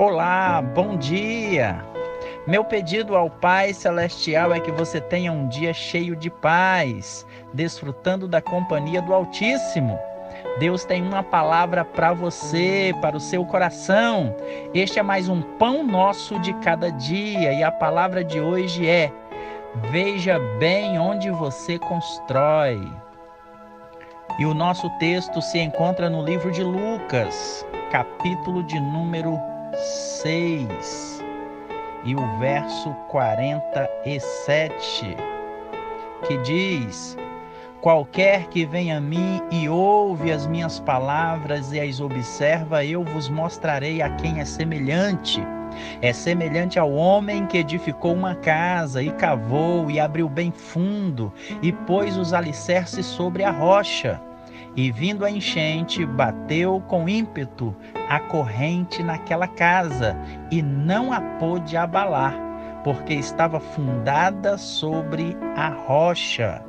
Olá, bom dia! Meu pedido ao Pai Celestial é que você tenha um dia cheio de paz, desfrutando da companhia do Altíssimo. Deus tem uma palavra para você, para o seu coração. Este é mais um pão nosso de cada dia e a palavra de hoje é: veja bem onde você constrói. E o nosso texto se encontra no livro de Lucas, capítulo de número 6 e o verso 47, que diz: qualquer que vem a mim e ouve as minhas palavras e as observa, eu vos mostrarei a quem é semelhante. É semelhante ao homem que edificou uma casa e cavou e abriu bem fundo e pôs os alicerces sobre a rocha. E vindo a enchente, bateu com ímpeto a corrente naquela casa e não a pôde abalar, porque estava fundada sobre a rocha.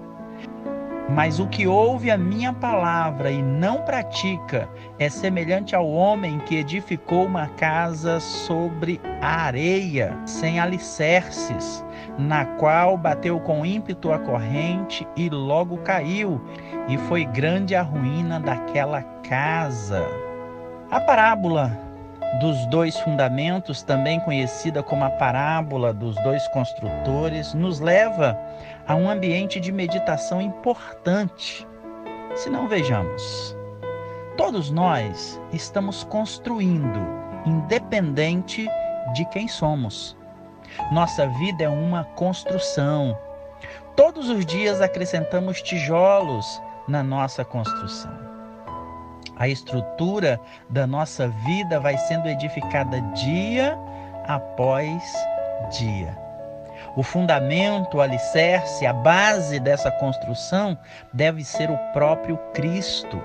Mas o que ouve a minha palavra e não pratica é semelhante ao homem que edificou uma casa sobre a areia, sem alicerces, na qual bateu com ímpeto a corrente e logo caiu, e foi grande a ruína daquela casa. A parábola dos dois fundamentos, também conhecida como a parábola dos dois construtores, nos leva a um ambiente de meditação importante. Se não, vejamos. Todos nós estamos construindo, independente de quem somos. Nossa vida é uma construção. Todos os dias acrescentamos tijolos na nossa construção. A estrutura da nossa vida vai sendo edificada dia após dia. O fundamento, o alicerce, a base dessa construção deve ser o próprio Cristo.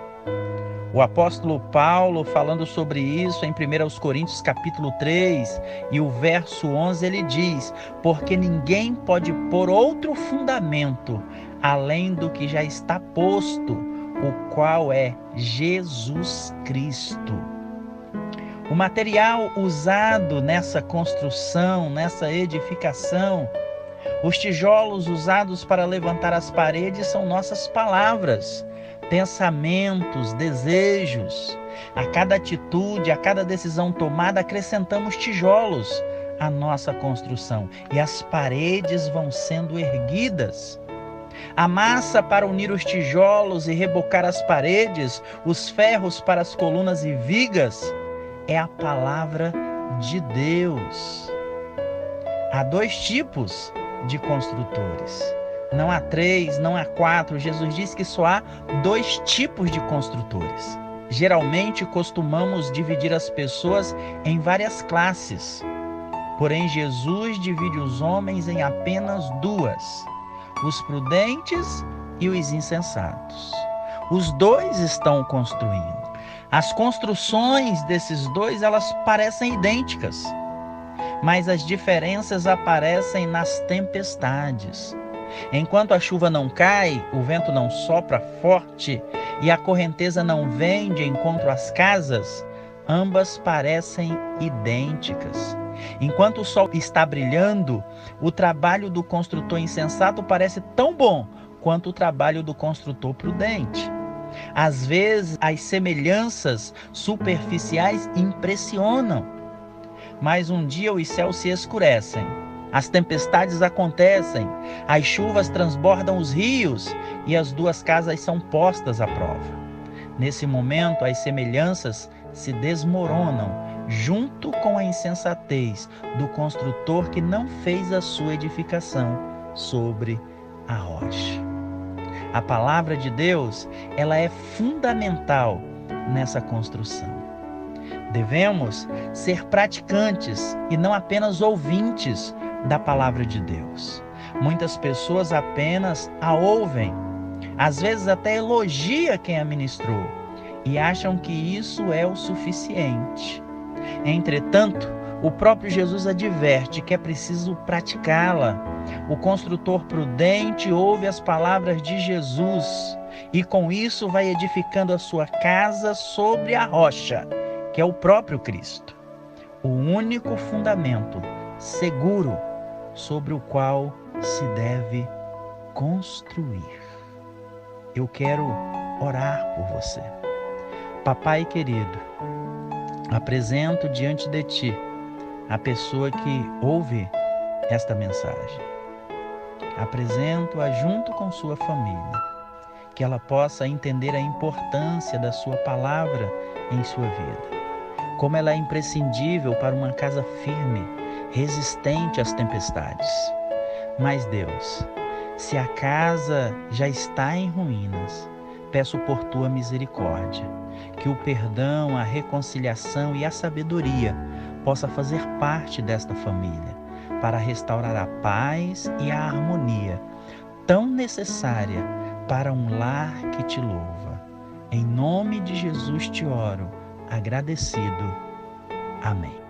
O apóstolo Paulo, falando sobre isso em 1 Coríntios capítulo 3 e o verso 11, ele diz: porque ninguém pode pôr outro fundamento além do que já está posto, o qual é Jesus Cristo. O material usado nessa construção, nessa edificação, os tijolos usados para levantar as paredes são nossas palavras, pensamentos, desejos. A cada atitude, a cada decisão tomada, acrescentamos tijolos à nossa construção e as paredes vão sendo erguidas. A massa para unir os tijolos e rebocar as paredes, os ferros para as colunas e vigas, é a palavra de Deus. Há dois tipos de construtores. Não há três, não há quatro. Jesus disse que só há dois tipos de construtores. Geralmente costumamos dividir as pessoas em várias classes. Porém, Jesus divide os homens em apenas duas: os prudentes e os insensatos. Os dois estão construindo. As construções desses dois, elas parecem idênticas, mas as diferenças aparecem nas tempestades. Enquanto a chuva não cai, o vento não sopra forte e a correnteza não vem de encontro às casas, ambas parecem idênticas. Enquanto o sol está brilhando, o trabalho do construtor insensato parece tão bom quanto o trabalho do construtor prudente. Às vezes, as semelhanças superficiais impressionam, mas um dia os céus se escurecem, as tempestades acontecem, as chuvas transbordam os rios e as duas casas são postas à prova. Nesse momento, as semelhanças se desmoronam, junto com a insensatez do construtor que não fez a sua edificação sobre a rocha. A palavra de Deus, ela é fundamental nessa construção. Devemos ser praticantes e não apenas ouvintes da palavra de Deus. Muitas pessoas apenas a ouvem, às vezes até elogia quem a ministrou e acham que isso é o suficiente. Entretanto, o próprio Jesus adverte que é preciso praticá-la. O construtor prudente ouve as palavras de Jesus e com isso vai edificando a sua casa sobre a rocha, que é o próprio Cristo. o único fundamento seguro sobre o qual se deve construir. Eu quero orar por você. Papai querido, apresento diante de Ti a pessoa que ouve esta mensagem. Apresento-a junto com sua família, que ela possa entender a importância da Sua palavra em sua vida, como ela é imprescindível para uma casa firme, resistente às tempestades. Mas Deus, se a casa já está em ruínas, peço por Tua misericórdia, que o perdão, a reconciliação e a sabedoria possa fazer parte desta família, para restaurar a paz e a harmonia, tão necessária para um lar que Te louva. Em nome de Jesus te oro, agradecido. Amém.